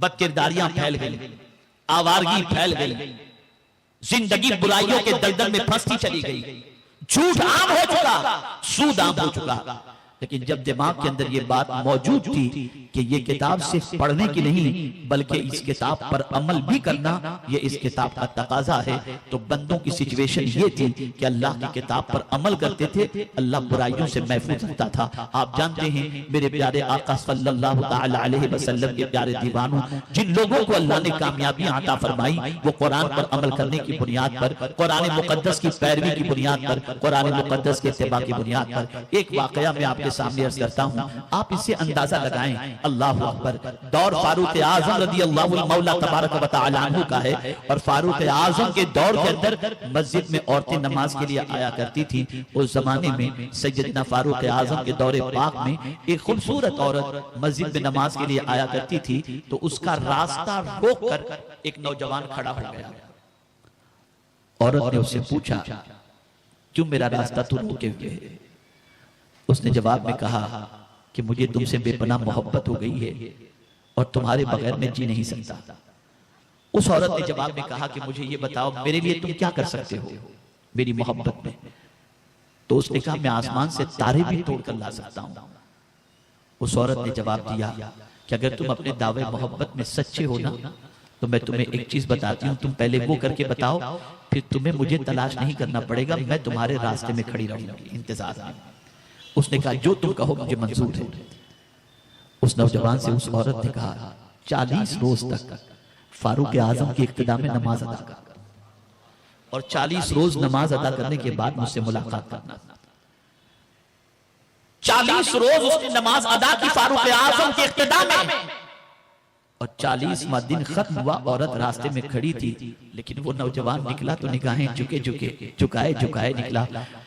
بدکرداریاں پھیل گئی، آوارگی پھیل گئی، زندگی برائیوں کے دلدل میں پھنستی چلی گئی، جھوٹ عام ہو چکا، سود عام ہو چکا۔ لیکن جب دماغ کے اندر یہ بات موجود تھی کہ یہ کتاب صرف پڑھنے کی نہیں بلکہ اس کتاب پر عمل بھی کرنا یہ اس کتاب کا تقاضا ہے، تو بندوں کی سچویشن یہ تھی کہ اللہ کی کتاب پر عمل کرتے تھے، اللہ برائیوں سے محفوظ رکھتا تھا۔ آپ جانتے ہیں میرے پیارے آقا صلی اللہ تعالی علیہ وسلم کے پیارے دیوانوں، جن لوگوں کو اللہ نے کامیابی عطا فرمائی وہ قرآن پر عمل کرنے کی بنیاد پر، قرآن مقدس کی پیروی کی بنیاد پر، قرآن مقدس کے اتباع کی بنیاد پر۔ ایک واقعہ میں آپ کے سامنے عرض کرتا ہوں، آپ اس سے اندازہ لگائیں۔ اللہ اکبر، دور فاروق اعظم رضی اللہ مولا تبارک و تعالی عنہ کا ہے، اور فاروق اعظم کے دور کے اندر مسجد میں عورتیں نماز کے لیے آیا کرتی تھی۔ اس زمانے میں سیدنا فاروق اعظم کے دور پاک میں ایک خوبصورت عورت مسجد میں نماز کے لیے آیا کرتی تھی، تو اس کا راستہ روک کر ایک نوجوان کھڑا ہو گیا۔ عورت نے اس سے پوچھا، کیوں میرا راستہ تو روکے ہوئے ہے؟ اس نے جواب میں کہا کہ مجھے تم سے بے پناہ محبت ہو گئی ہے اور تمہارے بغیر میں جی نہیں سکتا۔ اس عورت نے جواب میں کہا کہ مجھے یہ بتاؤ میرے لیے تم کیا کر سکتے ہو میری محبت میں؟ تو اس نے کہا میں آسمان سے تارے بھی توڑ کر لا سکتا ہوں۔ اس عورت نے جواب دیا کہ اگر تم اپنے دعوے محبت میں سچے ہو نا تو میں تمہیں ایک چیز بتاتی ہوں، تم پہلے وہ کر کے بتاؤ، پھر تمہیں مجھے تلاش نہیں کرنا پڑے گا، میں تمہارے راستے میں کھڑی رہوں گی انتظار میں۔ اس نے کہا جو تم کہو مجھے منظور ہے۔ اس نوجوان سے اس عورت نے کہا 40 روز تک فاروق اعظم کی اقتداء میں نماز ادا کر، اور 40 روز نماز ادا کرنے کے بعد مجھ سے ملاقات کرنا۔ 40 روز اس نے نماز ادا کی فاروق اعظم کی اقتداء میں، اور 40واں دن ختم ہوا، عورت راستے میں کھڑی تھی، لیکن وہ نوجوان نکلا تو نگاہیں جھکائے نکلا۔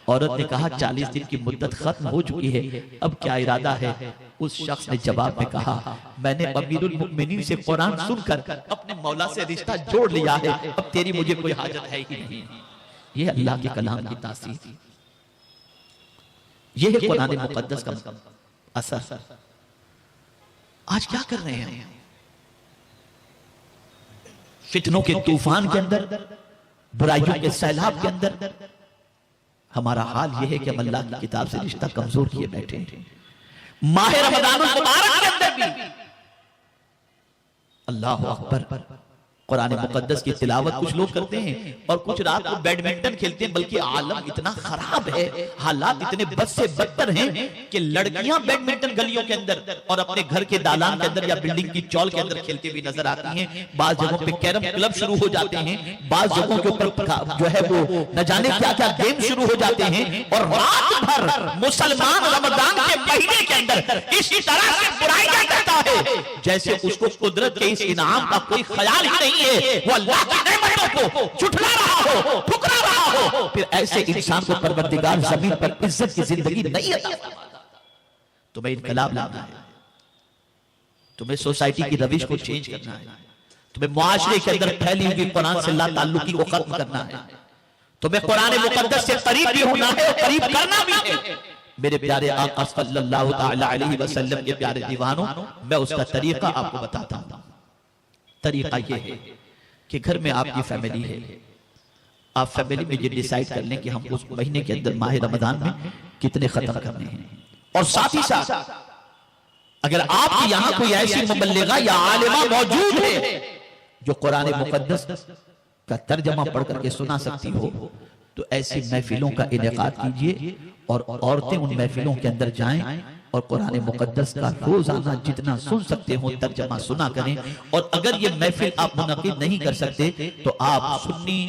عورت نے کہا 40 دن کی مدت ختم ہو چکی ہے، اب کیا ارادہ ہے؟ اس شخص نے جواب میں کہا میں نے امیر المؤمنین سے قرآن سن کر اپنے مولا سے رشتہ جوڑ لیا ہے، اب تیری مجھے کوئی حاجت ہے ہی نہیں۔ یہ اللہ کے کلام کی تاثیر، یہ ہے قرآن مقدس کا اثر۔ آج کیا کر رہے ہیں؟ فتنوں کے طوفان کے اندر، برائیوں کے سیلاب کے اندر ہمارا حال یہ ہے کہ ہم اللہ کی کتاب سے رشتہ کمزور کیے بیٹھے ہیں۔ ماہ رمضان المبارک کے اندر بھی اللہ اکبر، قرآن مقدس کی تلاوت کچھ لوگ کرتے ہیں اور کچھ رات کو بیڈمنٹن کھیلتے ہیں، بلکہ عالم اتنا خراب ہے، حالات اتنے بد سے بدتر ہیں کہ لڑکیاں بیڈمنٹن گلیوں کے اندر اور اپنے گھر کے دالان کے اندر یا بلڈنگ کی چول کے اندر کھیلتے ہوئی نظر آتی ہیں۔ بعض جگہوں پہ کیرم کلب شروع ہو جاتے ہیں، بعض جگہوں کے اوپر جو ہے وہ نہ جانے کیا کیا گیم شروع ہو جاتے ہیں، اور رات بھر مسلمان رمضان کے مہینے کے اندر اسی طرح سے برائیاں کرتا ہے جیسے اس کو قدرت کے اس انعام کا کوئی خیال ہی نہیں ہے، وہ اللہ کی نعمتوں کو جھٹلا رہا ہو، ٹھکرا رہا ہو۔ پھر ایسے انسان کو پروردگار زمین پر عزت کی زندگی نہیں عطا فرماتا۔ تمہیں انقلاب لانا ہے، تمہیں سوسائٹی کی روش کو چینج کرنا ہے، تمہیں معاشرے کے اندر پھیلی ہوئی قرآن سے لا تعلقی کو ختم کرنا ہے، تمہیں قرآن مقدس سے قریب بھی ہونا ہے اور قریب کرنا بھی ہے۔ میرے پیارے آقا صلی اللہ تعالی علیہ وسلم کے پیارے دیوانوں، میں اس کا طریقہ آپ کو بتاتا ہوں۔ طریقہ یہ ہے کہ گھر میں آپ کی فیملی ہے، آپ فیملی میں یہ ڈیسائیڈ کر لیں کہ ہم اس مہینے کے اندر ماہ رمضان میں کتنے ختم کرنے ہیں، اور ساتھ ہی ساتھ اگر آپ کی یہاں کوئی ایسی مبلغہ یا عالمہ موجود ہے جو قرآن مقدس کا ترجمہ پڑھ کر کے سنا سکتی ہو تو ایسی محفلوں کا انعقاد کیجئے، اور عورتیں ان محفلوں کے اندر جائیں اور قرآن مقدس کا روزانہ جتنا سن سکتے ہو ترجمہ سنا کریں۔ اور اگر یہ محفل آپ منعقد نہیں کر سکتے تو آپ سنی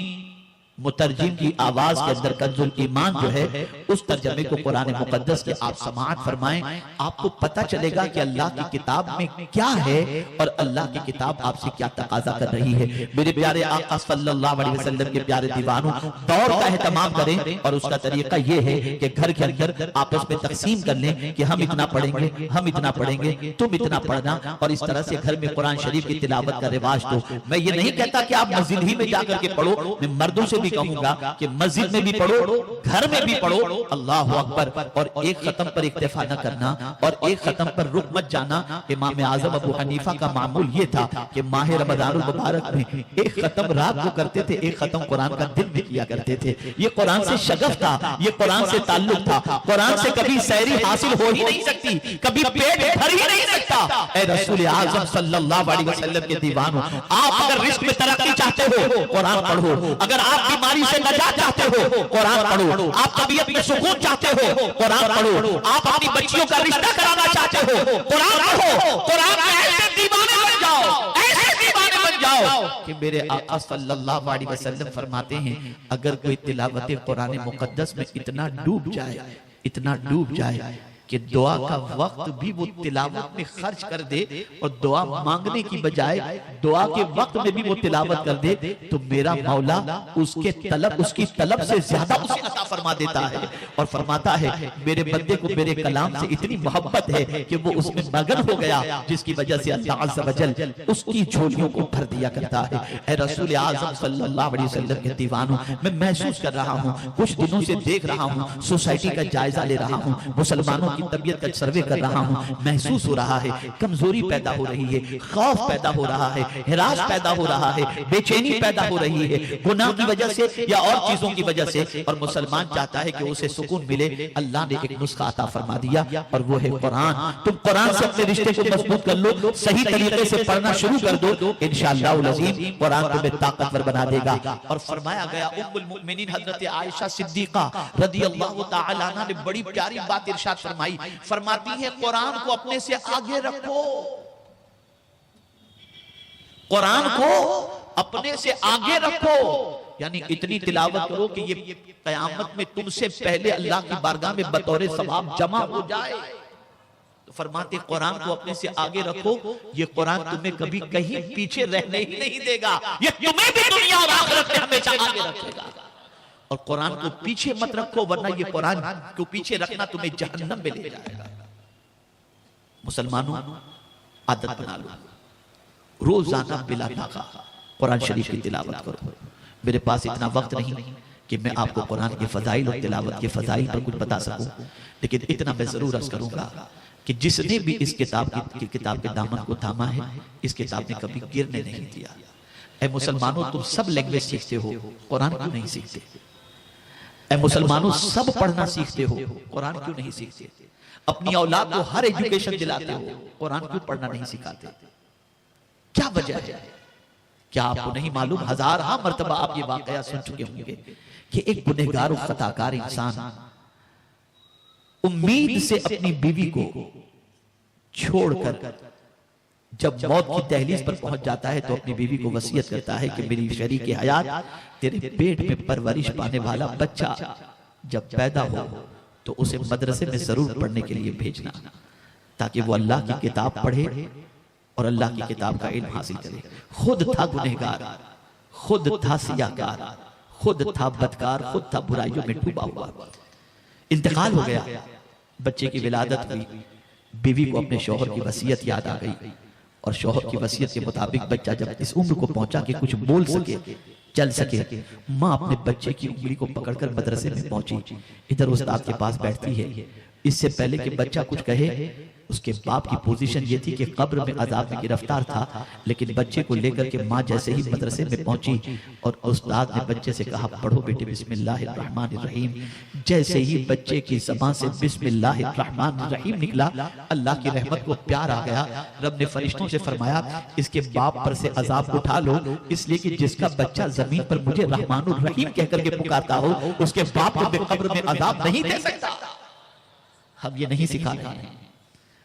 مترجم کی آواز کے اندر کنز الایمان جو ہے اس ترجمے کو قرآن مقدس کے آپ سماعت فرمائیں، آپ کو پتہ چلے گا کہ اللہ کی کتاب میں کیا ہے اور اللہ کی کتاب آپ سے کیا تقاضا کر رہی ہے۔ میرے پیارے آقا صلی اللہ علیہ وسلم کے پیارے دیوانوں، دور کا اہتمام کریں، اور اس کا طریقہ یہ ہے کہ گھر کے اندر آپس میں تقسیم کر لیں کہ ہم اتنا پڑھیں گے، ہم اتنا پڑھیں گے، تم اتنا پڑھنا، اور اس طرح سے گھر میں قرآن شریف کی تلاوت کا رواج دو۔ میں یہ نہیں کہتا کہ آپ مسجد ہی میں جا کر کے پڑھو، میں مردوں سے بھی کہوں گا کہ مسجد میں بھی پڑھو، گھر میں بھی پڑھو، اللہ اکبر، اور ایک ختم پر اکتفا نہ کرنا اور ایک ختم پر رک مت جانا۔ امام اعظم ابو حنیفہ کا معمول یہ تھا کہ ماہ رمضان المبارک میں ایک ختم رات کو کرتے تھے، ایک ختم قرآن کا دن میں کیا کرتے تھے۔ یہ قرآن سے شغف تھا، یہ قرآن سے تعلق تھا۔ قرآن سے کبھی سحری حاصل ہو ہی نہیں سکتی، کبھی پیٹ بھر ہی نہیں سکتا۔ اے رسول اعظم صلی اللہ علیہ وسلم کے دیوانوں، آپ اگر رزق میں ترقی چاہتے ہو قرآن پڑھو، اگر آپ بیماری سے نجات چاہتے ہو قرآن پڑھو، آپ طبیعت میں سکون چاہتے ہو قرآن پڑھو، آپ اپنی بچیوں کا رشتہ کرانا چاہتے ہو قرآن پڑھو۔ قرآن میں ایسے دیوانے بن جاؤ، ایسے دیوانے بن جاؤ کہ میرے آقا صلی اللہ علیہ وسلم فرماتے ہیں اگر کوئی تلاوت قرآن مقدس میں اتنا ڈوب جائے کہ دعا کا وقت بھی وہ تلاوت میں خرچ کر دے اور دعا مانگنے کی بجائے دعا کے وقت میں بھی وہ تلاوت کر دے، تو میرا مولا اس کی طلب سے زیادہ اسے عطا فرما دیتا ہے، اور فرماتا ہے میرے بندے کو میرے کلام سے اتنی محبت ہے کہ وہ اس میں مگن ہو گیا، جس کی وجہ سے اللہ عز و جل اس کی جھولیوں کو بھر دیا کرتا ہے۔ اے رسول اعظم صلی اللہ علیہ وسلم کے دیوانوں، میں محسوس کر رہا ہوں، کچھ دنوں سے دیکھ رہا ہوں، سوسائٹی کا جائزہ لے رہا ہوں، مسلمانوں کی طبیعت کا سروے کر رہا ہوں، محسوس ہو رہا ہے کمزوری پیدا ہو رہی ہے، خوف پیدا ہو رہا ہے، ہراس پیدا ہو رہا ہے، بے چینی پیدا ہو رہی ہے گناہ کی وجہ سے یا اور چیزوں کی وجہ سے، اور مسلمان چاہتا ہے کہ اسے سکون ملے۔ اللہ نے ایک نسخہ عطا فرما دیا اور وہ ہے قرآن۔ تم قرآن سے اپنے رشتے کو مضبوط کر لو، صحیح طریقے سے پڑھنا شروع کر دو، انشاءاللہ العظیم قرآن تمہیں طاقتور بنا دے گا۔ اور فرمایا گیا ام المؤمنین حضرت عائشہ صدیقہ رضی اللہ تعالی عنہ نے بڑی پیاری بات ارشاد فرماتی ہے قرآن کو اپنے سے آگے رکھو، قرآن کو اپنے سے آگے رکھو، یعنی اتنی تلاوت کرو کہ یہ قیامت میں تم سے پہلے اللہ کی بارگاہ میں بطور ثواب جمع ہو جائے۔ فرماتے قرآن کو اپنے سے آگے رکھو، یہ قرآن تمہیں کبھی کہیں پیچھے رہنے ہی نہیں دے گا، یہ تمہیں بھی دنیا اور آخرت میں ہمیشہ آگے رکھے گا۔ اور قرآن کو پیچھے مت رکھو ورنہ یہ قرآن کو پیچھے رکھنا تمہیں جہنم میں لے جائے گا۔ مسلمانوں عادت بنا لو، روزانہ بلا ناغہ قرآن شریف کی تلاوت کرو۔ میرے پاس اتنا وقت نہیں کہ میں آپ کو قرآن کے فضائل اور تلاوت کے فضائل پر کچھ بتا سکوں، لیکن اتنا میں ضرور عرض کروں گا کہ جس نے بھی اس کتاب کے دامن کو تھاما ہے، اس کتاب نے کبھی گرنے نہیں دیا۔ اے مسلمانوں تم سب لینگویج سیکھتے ہو، قرآن کیوں نہیں سیکھتے؟ اے مسلمانوں سب پڑھنا سیکھتے ہو، قرآن کیوں نہیں سیکھتے؟ اپنی اولاد کو ہر ایجوکیشن دلاتے ہو، قرآن کیوں پڑھنا نہیں سکھاتے؟ کیا وجہ ہے؟ کیا آپ کو نہیں معلوم؟ ہزارہ مرتبہ آپ یہ واقعہ سن چکے ہوں گے کہ ایک گنہگار و خطاکار انسان امید سے اپنی بیوی کو چھوڑ کر جب موت کی دہلیز پر پہنچ جاتا ہے تو اپنی بیوی کو وصیت کرتا ہے کہ میری شریک حیات تیرے پیٹ میں پرورش پانے والا بچہ جب پیدا ہو تو اسے مدرسے میں ضرور پڑھنے کے لیے بھیجنا، تاکہ وہ اللہ کی کتاب پڑھے اور اللہ کی کتاب کا علم حاصل کرے۔ خود تھا گنہگار، خود تھا سیاہکار، خود تھا بدکار، خود تھا برائیوں میں ڈوبا ہوا۔ انتقال ہو گیا، بچے کی ولادت ہوئی، بیوی کو اپنے شوہر کی وصیت یاد آ گئی، اور شوہر کی وصیت کے مطابق بچہ جب اس عمر کو پہنچا کہ کچھ بول سکے، چل سکے، ماں اپنے بچے کی انگلی کو پکڑ کر مدرسے میں پہنچی۔ ادھر استاد کے پاس بیٹھتی ہے، اس سے پہلے کہ بچہ کچھ کہے اس کے باپ کی پوزیشن یہ تھی کہ قبر میں عذاب میں گرفتار تھا، لیکن بچے کو لے کر کے ماں جیسے ہی مدرسے میں پہنچی اور استاد نے بچے سے کہا پڑھو بیٹے بسم اللہ الرحمن الرحیم، جیسے ہی بچے کی زبان سے بسم اللہ الرحمن الرحیم نکلا، اللہ کی رحمت کو پیار آ گیا۔ رب نے فرشتوں سے فرمایا اس کے باپ پر سے عذاب اٹھا لو، اس لیے کہ جس کا بچہ زمین پر مجھے رحمان الرحیم کہہ کر کے پکارتا ہو اس کے باپ کو قبر میں عذاب نہیں دے سکتا۔ ہم یہ نہیں سکھا رہے ہیں،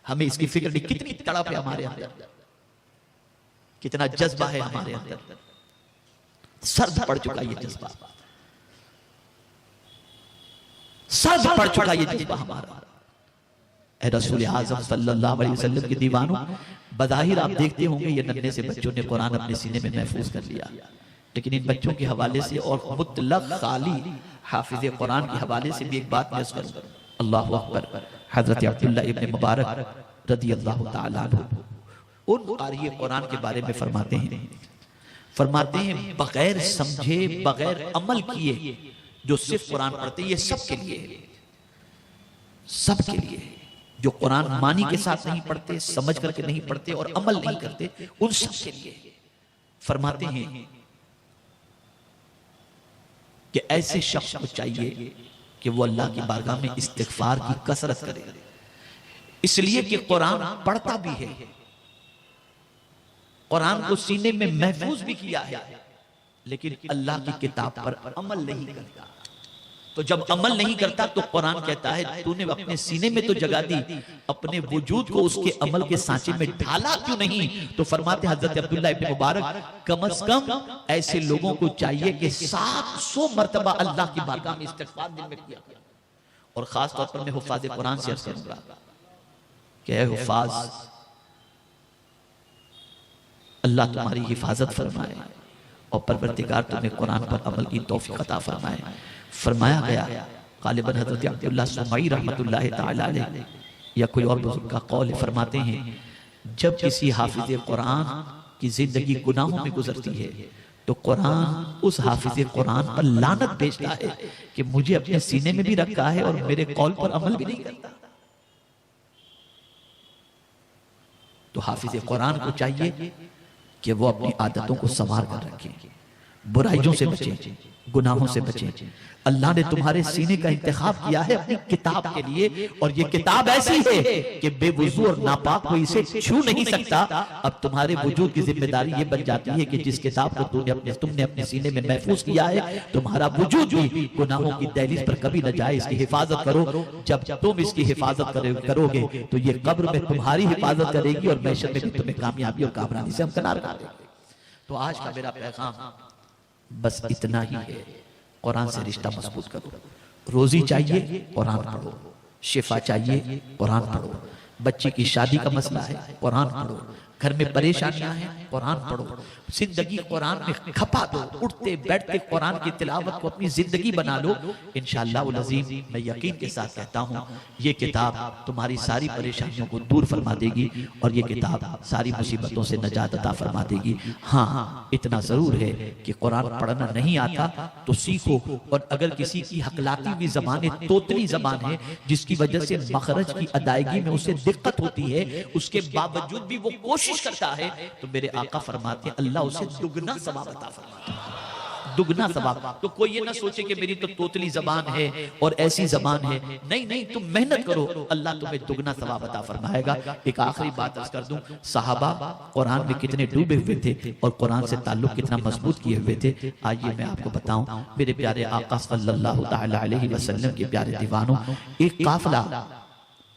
ہمیں اس کی فکر نہیں، کتنی تڑپ ہے ہمارے اندر، کتنا جذبہ ہے ہمارے اندر، سرد پڑ چکا یہ جذبہ، سرد پڑ چکا یہ جذبہ ہمارا۔ اے رسول اعظم صلی اللہ علیہ وسلم کے دیوانوں، بظاہر آپ دیکھتے ہوں گے یہ ننھے سے بچوں نے قرآن اپنے سینے میں محفوظ کر لیا، لیکن ان بچوں کے حوالے سے اور مطلق خالی حافظ قرآن کے حوالے سے بھی ایک بات میں کروں گا۔ اللہ اکبر۔ حضرت عبداللہ ابن مبارک رضی اللہ تعالیٰ عنہ ان قاری قرآن کے بارے میں فرماتے ہیں بغیر سمجھے بغیر عمل کیے جو صرف قرآن پڑھتے ہیں یہ سب کے لیے ہے، سب کے لیے جو قرآن معنی کے ساتھ نہیں پڑھتے، سمجھ کر کے نہیں پڑھتے اور عمل نہیں کرتے، ان سب کے لیے فرماتے ہیں کہ ایسے شخص کو چاہیے کہ وہ اللہ کی بارگاہ میں استغفار کی کثرت کرے، اس لیے کہ قرآن پڑھتا بھی ہے، قرآن کو سینے میں محفوظ بھی کیا ہے، لیکن اللہ کی کتاب پر عمل نہیں کرتا۔ تو جب عمل نہیں کرتا تو قرآن کہتا ہے تو نے اپنے سینے میں تو جگہ دی، اپنے وجود کو اس کے عمل کے سانچے میں ڈھالا کیوں نہیں؟ تو فرماتے حضرت عبداللہ ابن مبارک کم از کم ایسے لوگوں کو چاہیے کہ 700 مرتبہ اللہ کی بارگاہ میں استغفار دل میں کیا۔ اور خاص طور پر میں حفاظ قرآن سے عرض کروں گا کہ اے حفاظ، اللہ تمہاری حفاظت فرمائے اور پروردگار تمہیں قرآن پر عمل کی توفیق عطا فرمائے۔ فرمایا گیا غالباً حضرت عبداللہ سمعی رحمت اللہ تعالی علیہ یا کوئی اور بزرگ کا قول فرماتے ہیں، جب کسی حافظ قرآن کی زندگی گناہوں میں گزرتی ہے تو قرآن اس حافظ قرآن پر لعنت بھیجتا ہے کہ مجھے اپنے سینے میں بھی رکھا ہے اور میرے قول پر عمل بھی نہیں کرتا۔ تو حافظ قرآن کو چاہیے کہ وہ اپنی عادتوں کو سنوار کر رکھیں، برائیوں سے بچیں، گناہوں سے بچیں۔ اللہ نے تمہارے سینے کا انتخاب کیا ہے اپنی کتاب کے لیے، اور یہ کتاب ایسی ہے کہ بے وضو اور ناپاک کوئی اسے چھو نہیں سکتا۔ اب تمہارے وجود کی ذمہ داری یہ بن جاتی ہے کہ جس کتاب کو تم نے اپنے سینے میں محفوظ کیا ہے، تمہارا وجود بھی گناہوں کی دہلیز پر کبھی نہ جائے، اس کی حفاظت کرو۔ جب تم اس کی حفاظت کرو گے تو یہ قبر میں تمہاری حفاظت کرے گی اور محشر میں بھی تمہیں کامیابی اور کامرانی سے ہمکنار کر دے گی۔ تو آج کا میرا پیغام بس اتنا ہی ہے، قرآن سے رشتہ مضبوط کرو۔ روزی چاہیے قرآن پڑھو، شفا چاہیے قرآن پڑھو، بچے کی شادی کا مسئلہ ہے قرآن پڑھو، گھر میں پریشانیاں ہیں قرآن پڑھو، زندگی قرآن میں کھپا دو، اٹھتے بیٹھتے قرآن کی تلاوت کو اپنی زندگی بنا لو۔ انشاءاللہ العظیم میں یقین کے ساتھ کہتا ہوں یہ کتاب تمہاری ساری پریشانیوں کو دور فرما دے گی اور یہ کتاب ساری مصیبتوں سے نجات عطا فرما دے گی۔ ہاں اتنا ضرور ہے کہ قرآن پڑھنا نہیں آتا تو سیکھو، اور اگر کسی کی حقلاتی ہوئی زبان توتلی زبان ہے جس کی وجہ سے مخرج کی ادائیگی میں اسے دقت ہوتی ہے، اس کے باوجود بھی وہ کوشش کرتا ہے، تو میرے آقا فرماتے ہیں اللہ اسے دگنا ثواب عطا فرماتا ہے، دگنا ثواب۔ تو کوئی یہ نہ سوچے کہ میری تو توتلی زبان ہے اور ایسی زبان ہے، نہیں، تم محنت کرو، اللہ تمہیں دگنا ثواب عطا فرمائے گا۔ ایک آخری بات عرض کر دوں، صحابہ قرآن میں کتنے ڈوبے ہوئے تھے اور قرآن سے تعلق کتنا مضبوط کیے ہوئے تھے، آئیے میں آپ کو بتاؤں۔ میرے پیارے آقا صلی اللہ تعالی علیہ وسلم کے پیارے دیوانوں، ایک قافلہ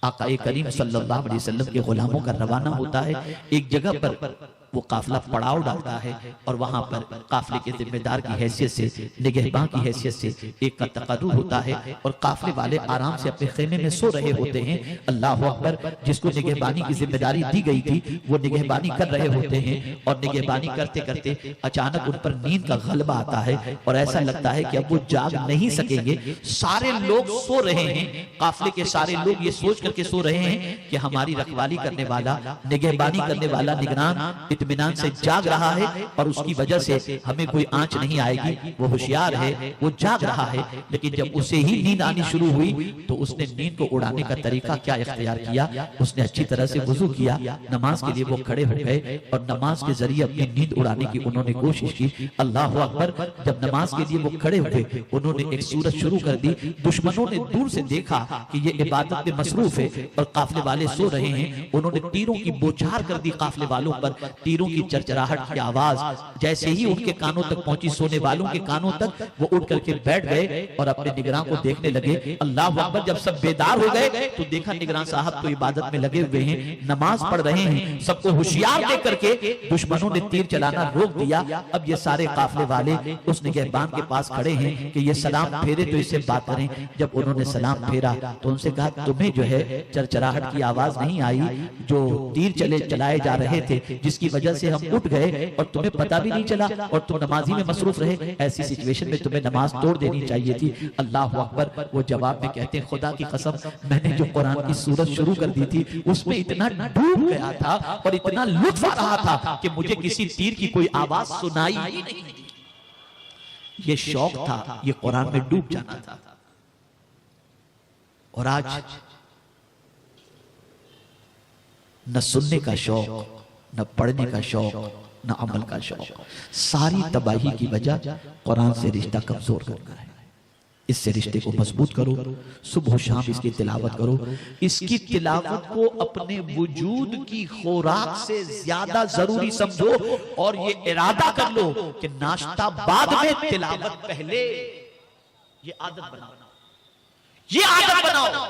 آقا کریم صلی اللہ علیہ وسلم کے غلاموں کا روانہ ہوتا ہے، ایک جگہ پر وہ قافلہ پڑاؤ ڈالتا ہے اور وہاں پر قافلے کے ذمہ دار کی حیثیت سے، نگہبان کی حیثیت سے ایک کا تقرر ہوتا ہے اور قافلے والے آرام سے اپنے خیمے میں سو رہے ہوتے ہیں۔ اللہ اکبر، جس کو نگہبانی کی ذمہ داری دی گئی تھی وہ نگہبانی کر رہے ہوتے ہیں، اور نگہبانی کرتے کرتے اچانک ان پر نیند کا غلبہ آتا ہے اور ایسا لگتا ہے کہ اب وہ جاگ نہیں سکیں گے۔ سارے لوگ سو رہے ہیں، قافلے کے سارے لوگ یہ سوچ کر کے سو رہے ہیں کہ ہماری رکھوالی کرنے والا، نگہبانی کرنے والا نگران اطمینان سے جاگ رہا ہے اور اس کی وجہ سے ہمیں کوئی آنچ نہیں آئے گی، وہ ہوشیار ہے، وہ جاگ رہا ہے۔ لیکن جب اسے ہی نیند آنی شروع ہوئی تو اس نے نیند کو اڑانے کا طریقہ کیا اختیار کیا، اس نے اچھی طرح سے وضو کیا، نماز کے لیے وہ کھڑے ہو گئے اور نماز کے ذریعے اپنی نیند اڑانے کی انہوں نے کوشش کی۔ اللہ اکبر، جب نماز کے لیے وہ کھڑے ہوئے انہوں نے ایک صورت شروع کر دی، دشمنوں نے دور سے دیکھا کہ یہ عبادت میں مصروف ہے اور قافلے والے سو رہے ہیں، انہوں نے تیروں کی بوچھار کر دی قافلے والوں پر، تیروں کی چرچراہٹ کی آواز جیسے ہی ان کے کانوں تک پہنچی، سونے والوں کے کانوں تک، وہ اٹھ کر کے بیٹھ گئے اور اپنے نگراں کو دیکھنے لگے۔ اللہ اکبر، جب سب بیدار ہو گئے تو دیکھا نگراں صاحب تو عبادت میں لگے ہوئے ہیں، نماز پڑھ رہے ہیں۔ سب کو ہوشیار دیکھ کر کے دشمنوں نے تیر چلانا روک دیا۔ اب یہ سارے قافلے والے اس نگہبان کے پاس کھڑے ہیں کہ یہ سلام پھیرے تو اس سے بات کریں۔ جب انہوں نے سلام پھیرا تو ان سے کہا تمہیں جو ہے چرچراہٹ کی آواز نہیں آئی، جو تیر چلائے جا رہے تھے جس کی وجہ سے ہم اٹھ گئے اور تمہیں پتہ بھی نہیں چلا اور تم نمازی میں مصروف رہے، ایسی سچویشن میں تمہیں نماز توڑ دینی چاہیے تھی۔ اللہ اکبر، وہ جواب میں کہتے ہیں خدا کی قسم میں نے جو قرآن کی سورت شروع کر دی تھی اس میں اتنا ڈوب گیا تھا اور اتنا لطف آ رہا تھا کہ مجھے کسی تیر کی کوئی آواز سنائی ہی نہیں دی۔ یہ شوق تھا، یہ قرآن میں ڈوب جانا تھا۔ اور آج نہ سننے کا شوق، نہ پڑھنے کا شوق، نہ عمل کا شوق. ساری تباہی کی وجہ قرآن سے رشتہ کمزور کرنا ہے. اس سے رشتے کو مضبوط کرو، صبح و شام اس کی تلاوت کرو. اس کی تلاوت کو اپنے وجود کی خوراک سے زیادہ ضروری سمجھو، اور یہ ارادہ کر لو کہ ناشتہ بعد میں، تلاوت پہلے. یہ عادت بناؤ، یہ عادت بناؤ.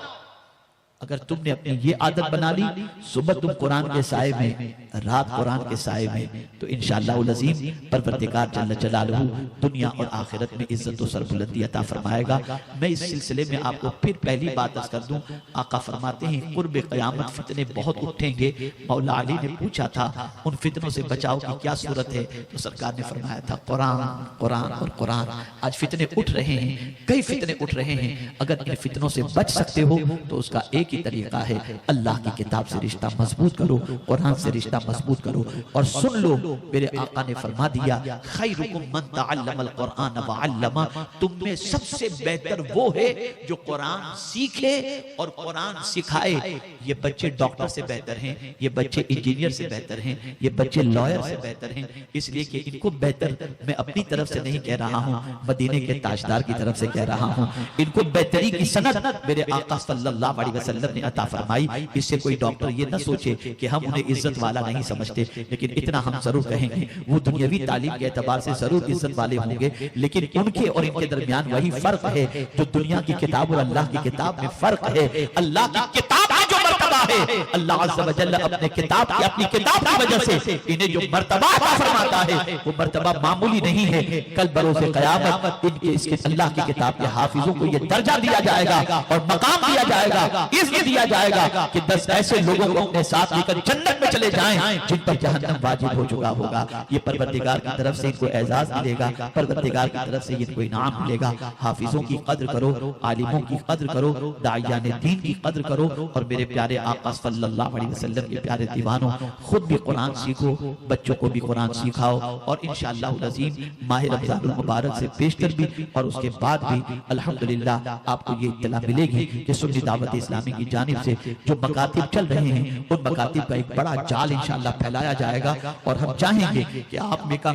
اگر تم نے اپنی یہ عادت بنا لی، صبح تم قرآن کے سائے میں، رات قرآن کے سائے میں، تو انشاءاللہ العظیم پروردگار جل جلالہ دنیا اور آخرت میں عزت و سربلندی عطا فرمائے گا. میں اس سلسلے میں آپ کو پھر پہلی بات عرض کر دوں. آقا فرماتے ہیں قرب قیامت فتنے بہت اٹھیں گے. مولا علی نے پوچھا تھا ان فتنوں سے بچاؤ کی کیا صورت ہے، تو سرکار نے فرمایا تھا قرآن، قرآن اور قرآن. آج فتنے اٹھ رہے ہیں، کئی فتنے اٹھ رہے ہیں. اگر ان فتنوں سے بچ سکتے ہو تو اس کا ایک ہی طریقہ ہے، اللہ کی کتاب سے رشتہ مضبوط کرو، قرآن سے رشتہ مضبوط کرو. اور سن لو، میرے آقا نے فرما دیا خیرکم من تعلم القرآن وعلم، تم میں سب سے بہتر وہ ہے جو قرآن سیکھے اور قرآن سکھائے. یہ بچے ڈاکٹر سے بہتر ہیں، یہ بچے انجینئر سے بہتر ہیں، یہ بچے لائر سے بہتر ہیں. اس لیے کہ ان کو بہتر میں اپنی طرف سے نہیں کہہ رہا ہوں، مدینے کے تاجدار کی طرف سے کہہ رہا ہوں. ان کو بہتری کی سند میرے آقا صلی اللہ علیہ وسلم نے عطا فرمائی. اس سے کوئی ڈاکٹر یہ نہ سوچے کہ ہم انہیں عزت والا نہیں سمجھتے، لیکن اتنا ہم ضرور کہیں گے وہ دنیاوی تعلیم کے اعتبار سے ضرور عزت والے ہوں گے، لیکن ان کے اور ان کے درمیان وہی فرق ہے جو دنیا کی کتاب اور اللہ کی کتاب میں فرق ہے. اللہ کی کتاب کا جو مرتبہ ہے، اللہ عز و جل اپنے کتاب کی، اپنی کتاب کی وجہ سے انہیں جو مرتبہ عطا فرماتا ہے وہ مرتبہ معمولی نہیں ہے. کل بروز قیامت ان کے اس کے اللہ کی کتاب کے حافظوں کو یہ درجہ دیا جائے گا اور مقام دیا جائے گا، عزت دیا جائے گا کہ 10 ایسے لوگوں کو اپنے ساتھ لے کر جنت میں چلے جائیں جن پر جہنم واجب ہو چکا ہوگا. یہ پروردگار کی طرف سے ان کو اعزاز ملے گا، پروردگار کی طرف سے ان کو انعام ملے گا. حافظوں کی قدر کرو، عالموں کی قدر کرو، داعیان دین کی قدر کرو. اور میرے پیارے آقا صلی اللہ علیہ وسلم کے پیارے دیوانوں، خود بھی قرآن سیکھو، بچوں کو بھی قرآن سکھاؤ. اور انشاءاللہ العظیم ماہ رمضان المبارک سے پیشتر بھی اور اس کے بعد بھی الحمدللہ آپ کو یہ اطلاع ملے گی کہ سنی دعوت اسلامی کی جانب سے جو مکاتب چل رہے ہیں ان مکاتب کا ایک بڑا جال انشاءاللہ پھیلایا جائے گا. اور ہم چاہیں گے کہ آپ میں کا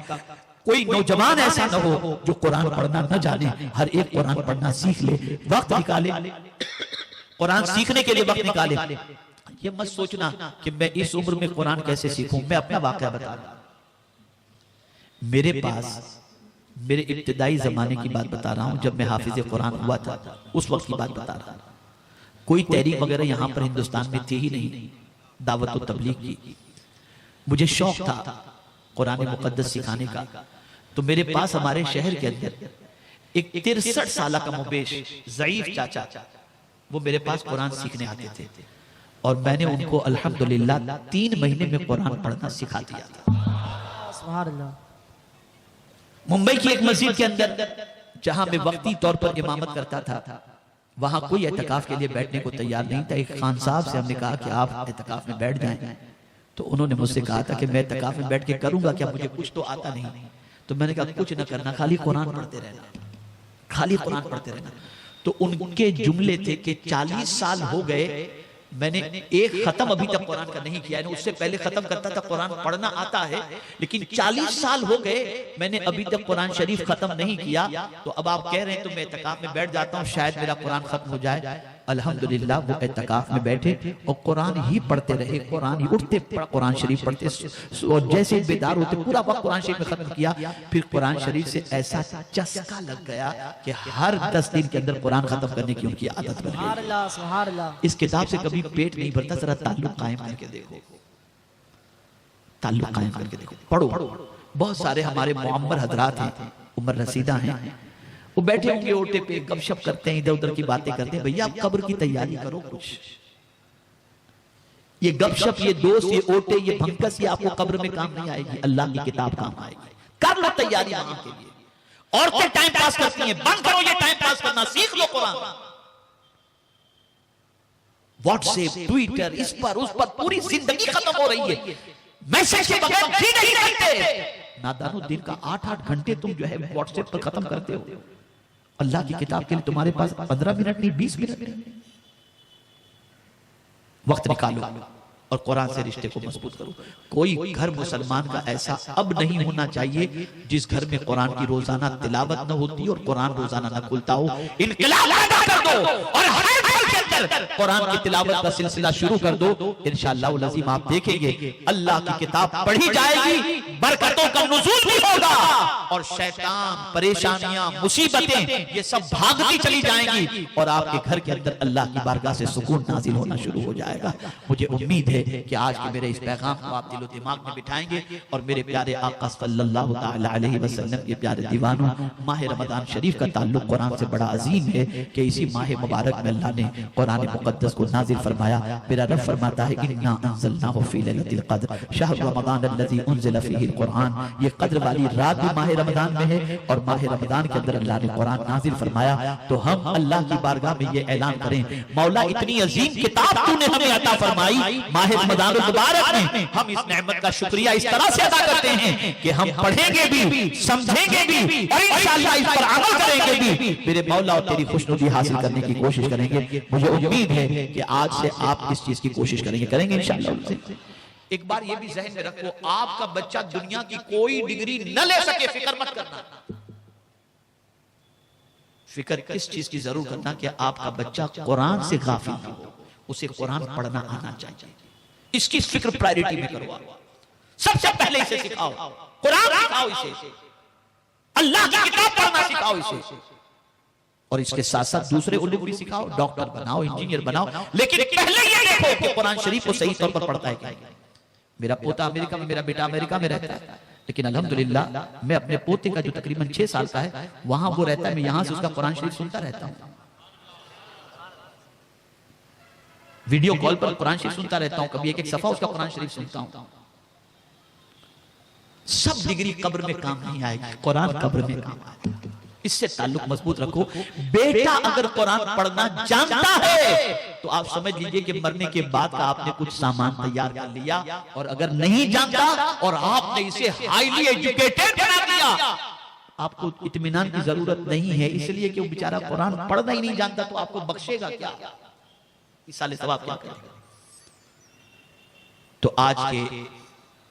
کوئی نوجوان ایسا نہ ہو جو قرآن پڑھنا نہ جانے. ہر ایک قرآن پڑھنا سیکھ لے، وقت نکالے، قرآن سیکھنے کے لیے وقت نکالے. یہ مت سوچنا کہ میں اس عمر میں قرآن کیسے سیکھوں. میں اپنا واقعہ بتا رہا ہوں. میرے پاس میرے ابتدائی زمانے کی بات بتا رہا ہوں، جب میں حافظ قرآن ہوا تھا اس وقت کی بات بتا رہا ہوں. کوئی تحریک وغیرہ یہاں پر ہندوستان میں تھی ہی نہیں دعوت و تبلیغ کی. مجھے شوق تھا قرآن مقدس سکھانے کا. تو میرے پاس ہمارے شہر کے اندر ایک 63 سالہ کا مبیش ضعیف چاچا، وہ میرے پاس قرآن سیکھنے آتے تھے اور میں نے ان کو الحمدللہ 3 مہینے میں قرآن پڑھنا سکھا دیا تھا. سبحان اللہ. ممبئی کی ایک مسجد کے اندر جہاں میں وقتی طور پر امامت کرتا تھا، وہاں کوئی اعتکاف کے لیے بیٹھنے کو تیار نہیں تھا. ایک خان صاحب سے ہم نے کہا کہ آپ اعتکاف میں بیٹھ جائیں، تو انہوں نے مجھ سے کہا تھا کہ میں اعتکاف میں بیٹھ کے کروں گا کیا، مجھے کچھ تو آتا نہیں. تو میں نے کہا کچھ نہ کرنا، خالی قرآن پڑھتے رہنا، خالی قرآن پڑھتے رہنا. تو ان کے جملے تھے کہ 40 سال ہو گئے میں نے ایک ختم ابھی تک قرآن کا نہیں کیا. اس سے پہلے ختم کرتا تھا، قرآن پڑھنا آتا ہے، لیکن 40 سال ہو گئے میں نے ابھی تک قرآن شریف ختم نہیں کیا. تو اب آپ کہہ رہے ہیں تو میں اعتکاف میں بیٹھ جاتا ہوں، شاید میرا قرآن ختم ہو جائے. الحمدللہ وہ اعتکاف میں بیٹھے اور قرآن ہی پڑھتے رہے، قرآن ہی اٹھتے قرآن شریف پڑھتے اور جیسے بیدار ہوتے پورا وقت قرآن شریف میں ختم کیا. پھر قرآن شریف سے ایسا چسکا لگ گیا کہ ہر 10 دن کے اندر قرآن ختم کرنے کی ان کی عادت بن گئی. اس کتاب سے کبھی پیٹ نہیں بھرتا. ذرا تعلق قائم کر کے دیکھو، تعلق قائم کر کے دیکھو، پڑھو. بہت سارے ہمارے معمر حضرات ہیں، عمر رسیدہ ہیں، وہ بیٹھے ہوں گے اوٹے پہ گپ شپ کرتے ہیں، ادھر ادھر کی باتیں کرتے ہیں. بھئی آپ قبر کی تیاری کرو کچھ. یہ گپ شپ، یہ دوست، یہ اوٹے، یہ بھنکس، یہ آپ کو قبر میں کام نہیں آئے گی، اللہ کی کتاب کام آئے گی. کر لو تیاری وہاں کے لیے. عورتیں ٹائم پاس کرتی ہیں، بند کرو یہ ٹائم پاس کرنا، سیکھ لو قرآن. واٹس ایپ، ٹویٹر، اس پر پوری زندگی ختم ہو رہی ہے. میسج کے بغیر بھی نہیں رہتے. نادانو دن کا 8-8 گھنٹے تم جو ہے واٹس ایپ پر ختم کرتے ہو. اللہ کی کتاب کے لیے تمہارے پاس 15 منٹ نہیں، 20 منٹ نہیں. وقت نکالو اور قرآن سے رشتے کو مضبوط کرو. کوئی گھر مسلمان کا ایسا اب نہیں ہونا چاہیے جس گھر میں قرآن کی روزانہ تلاوت نہ ہوتی اور قرآن روزانہ نہ کھلتا ہو. انقلاب پیدا کر دو اور ہر گھر کے اندر قرآن کی تلاوت کا سلسلہ شروع کر دو. انشاءاللہ العظیم آپ دیکھیں گے اللہ کی کتاب پڑھی جائے گی, برکتوں کا نزول بھی ہوگا, اور شیطان, پریشانیاں, مصیبتیں یہ سب بھاگتی چلی جائیں گی, اور آپ کے گھر کے اندر اللہ کی بارگاہ سے سکون نازل ہونا شروع ہو جائے گا. مجھے امید ہے کہ آج کے میرے اس پیغام کو آپ دل و دماغ میں بٹھائیں گے, اور میرے پیارے آقا صلی اللہ تعالی علیہ وسلم کے پیارے دیوانوں, ماہ رمضان شریف کا تعلق قرآن سے بڑا عظیم ہے کہ اسی ماہ مبارک میں اللہ نے قرآن مقدس کو نازل فرمایا. میرا رب فرماتا ہے اِنَّا أَنزَلْنَاهُ فِي لَيْلَةِ الْقَدْرِ شَهْرُ رَمَضَانَ الَّذِي أُنزِلَ فِيهِ الْقُرْآنِ. یہ قدر والی رات بھی ماہ رمضان میں ہے, اور ماہ رمضان کے اندر اللہ نے قرآن نازل فرمایا. تو ہم اللہ کی بارگاہ میں یہ اعلان کریں, مولا اتنی عظیم کتاب تو نے ہمیں عطا فرمائی ماہ رمضان المبارک میں, ہم اس نعمت کا شکریہ اس طرح سے ادا کرتے ہیں کہ ہم پڑھیں گے بھی, سمجھیں گے بھی, اور انشاءاللہ اس پر عمل کریں گے بھی. میرے مولا اور تیری خوشنودی حاصل کرنے کی کوشش کریں گے. مجھے امید ہے کہ آج سے آپ اس چیز کی کوشش کریں گے انشاءاللہ. ایک بار یہ بھی ذہن میں رکھو, آپ کا بچہ دنیا کی کوئی ڈگری نہ لے سکے, فکر مت کرنا. فکر کس چیز کی ضرور کرنا کہ آپ کا بچہ قرآن سے غافل نہ ہو, اسے قرآن پڑھنا آنا چاہیے. اس کی فکر پرائیورٹی میں کرو. سب سے پہلے اسے سکھاؤ, قرآن سکھاؤ اسے, اللہ کی کتاب پڑھنا سکھاؤ اسے, اور اس کے ساتھ ساتھ دوسرے علوم بھی سکھاؤ, ڈاکٹر بناؤ, انجینئر بناؤ, لیکن پہلے یہ دیکھو کہ قرآن شریف کو صحیح طور پر پڑھتا ہے کیا. میرا پوتا امریکہ میں, میرا بیٹا امریکہ میں رہتا ہے, لیکن الحمدللہ میں اپنے پوتے کا جو تقریباً 6 سال کا ہے وہاں وہ رہتا ہے, میں یہاں سے اس کا قرآن شریف سنتا رہتا ہوں, ویڈیو کال پر قرآن شریف سنتا رہتا ہوں, کبھی ایک صفحہ اس کا قرآن شریف سنتا ہوں. سب ڈگری قبر میں کام نہیں آئے گی, قرآن قبر میں کام آئے گا. اس سے تعلق مضبوط رکھو. بیٹا اگر قرآن پڑھنا جانتا ہے تو آپ سمجھ لیجئے کہ مرنے کے بعد کا آپ نے کچھ سامان تیار کر لیا, اور اگر نہیں جانتا اور آپ نے اسے ہائیلی ایجوکیٹڈ بنا دیا, آپ کو اطمینان کی ضرورت نہیں ہے, اس لیے کہ وہ بیچارہ قرآن پڑھنا ہی نہیں جانتا, تو آپ کو بخشے گا کیا, سال ثواب کیا کرے گا. تو آج کے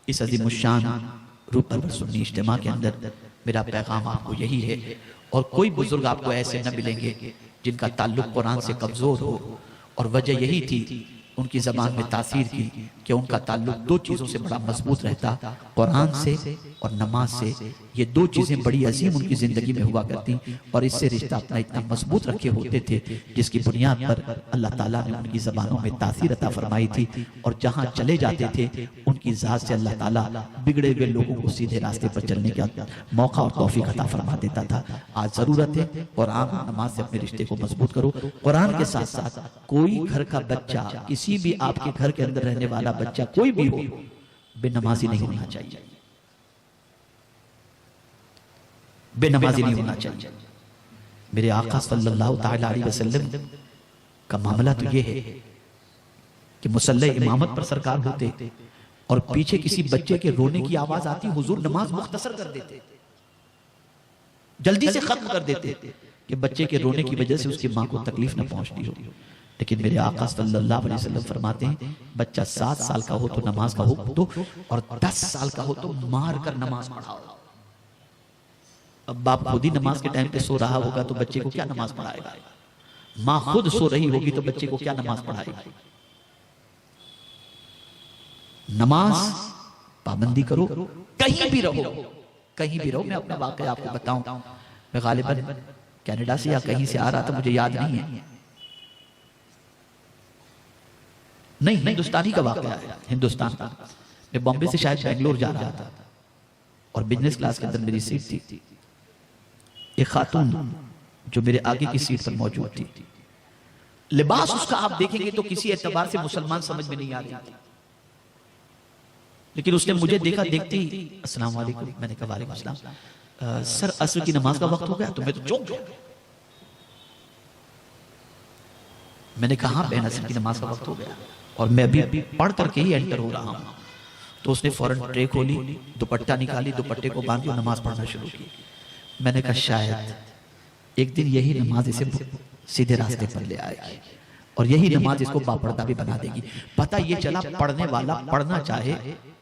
اس عظیم الشان روح پرور سنی اجتماع کے اندر میرا پیغام آپ کو یہی ہے, اور کوئی بزرگ آپ کو ایسے نہ ملیں گے جن کا تعلق قرآن سے کمزور ہو, اور وجہ یہی تھی ان کی زبان میں تاثیر کی کہ ان کا تعلق 2 چیزوں سے بڑا مضبوط رہتا, قرآن سے اور نماز سے. یہ 2 چیزیں بڑی عظیم ان کی زندگی میں ہوا کرتی, اور اس سے رشتہ اپنا اتنا مضبوط رکھے ہوتے تھے جس کی بنیاد پر اللہ تعالیٰ نے ان کی زبانوں میں تاثیر عطا فرمائی تھی, اور جہاں چلے جاتے تھے ان کی ذات سے اللہ تعالیٰ بگڑے ہوئے لوگوں کو سیدھے راستے پر چلنے کا موقع اور توفیق عطا فرما دیتا تھا. آج ضرورت ہے قرآن اور نماز سے اپنے رشتے کو مضبوط کرو. قرآن کے ساتھ ساتھ کوئی گھر کا بچہ, کسی بھی آپ کے گھر کے اندر رہنے والا بچہ کوئی بھی ہو, بے نمازی نہیں ہونا چاہیے, بے نمازی نہیں ہونا چاہیے. میرے آقا صلی اللہ تعالی علیہ وسلم کا معاملہ تو یہ ہے کہ مصلی امامت پر سرکار ہوتے اور پیچھے کسی بچے کے رونے کی آواز آتی, حضور نماز مختصر کر دیتے, جلدی سے ختم کر دیتے کہ بچے کے رونے کی وجہ سے اس کی ماں کو تکلیف نہ پہنچتی ہو. لیکن میرے آقا صلی اللہ علیہ وسلم فرماتے ہیں بچہ 7 سال کا ہو تو نماز کا حکم دو, اور 10 سال کا ہو تو مار کر نماز پڑھاؤ. اب باپ خود ہی نماز کے ٹائم پہ سو رہا ہوگا تو بچے کو کیا نماز پڑھائے گا, ماں خود سو رہی ہوگی تو بچے کو کیا نماز پڑھائے گا. نماز پابندی کرو, کہیں بھی رہو, کہیں بھی رہو. میں اپنا واقعہ آپ کو بتاؤں, میں غالباً کینیڈا سے یا کہیں سے آ رہا تھا, مجھے یاد نہیں ہے, نہیں ہندوستانی کا واقعہ ہے, ہندوستان کا. میں بامبے سے شاید بنگلور جا رہا تھا, اور بزنس کلاس کے اندر میری سیٹ تھی. ایک خاتون جو میرے آگے کی سیٹ پر موجود تھی, لباس اس کا آپ دیکھیں گے تو کسی اعتبار سے مسلمان سمجھ میں نہیں آ رہی تھی, لیکن اس نے مجھے دیکھا, دیکھتی السلام علیکم. میں نے کہا وعلیکم السلام, سر عصر کی نماز کا وقت ہو گیا. تو میں تو چونک گیا, میں نے کہا بہن عصر کی نماز کا وقت ہو گیا, اور میں ابھی پڑھ کر کے ہی انٹر ہو رہا ہوں. تو اس نے فوراً ٹرے کھولی, دوپٹہ نکالی, دوپٹے کو باندھی اور نماز پڑھنا شروع کی. میں نے کہا شاید ایک دن یہی نماز اسے سیدھے راستے پر لے آئے گی. اور یہی نماز اس کو باپردہ بھی بنا دے گی. پتہ یہ چلا پڑھنے والا پڑھنا چاہے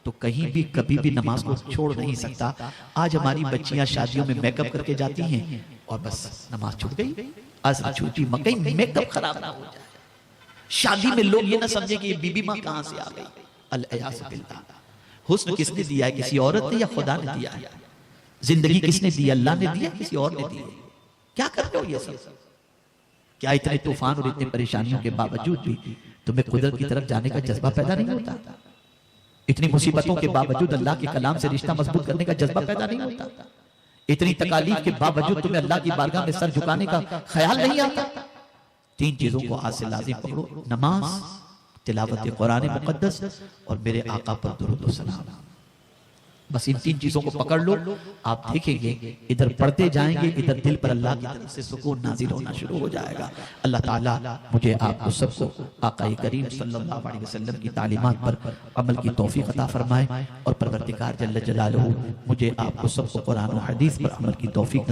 تو کہیں بھی کبھی بھی نماز کو چھوڑ نہیں سکتا. آج ہماری بچیاں شادیوں میں میک اپ کر کے جاتی ہیں اور بس نماز چھوٹ گئی، عصر چھوٹی، مکئی میک اپ خراب نہ ہو جائے. شادی میں لوگ یہ نہ سمجھے کہ یہ بی بی ماں کہاں سے آ گئی. الیاذ باللہ. حسن کس نے دیا ہے؟ کسی عورت نے یا خدا نے دیا ہے؟ زندگی کس نے دی؟ اللہ نے دیا کسی اور نے دی؟ کیا کرتے ہو یہ سب؟ کیا اتنے طوفان اور اتنے پریشانیوں کے باوجود بھی تمہیں قدرت کی طرف جانے کا جذبہ پیدا نہیں ہوتا؟ اتنی مصیبتوں کے باوجود اللہ کے کلام سے رشتہ مضبوط کرنے کا جذبہ پیدا نہیں ہوتا؟ اتنی تکالیف کے باوجود تمہیں اللہ کی بارگاہ میں سر جھکانے کا خیال نہیں آتا؟ 3 چیزوں کو آج سے لازم پکڑو: نماز، تلاوت قرآن مقدس اور میرے آقا پر درود و سلام. بس ان 3 چیزوں کو پکڑ لو، آپ دیکھیں گے ادھر پڑھتے جائیں گے، ادھر دل پر اللہ کی طرف سے سکون نازل ہونا شروع ہو جائے گا. اللہ تعالیٰ مجھے آپ کو سب کو آقا کریم صلی اللہ علیہ وسلم کی تعلیمات پر عمل کی توفیق عطا فرمائے، اور پروردگار جل جلالہ مجھے آپ کو سب کو قرآن و حدیث پر عمل کی توفیق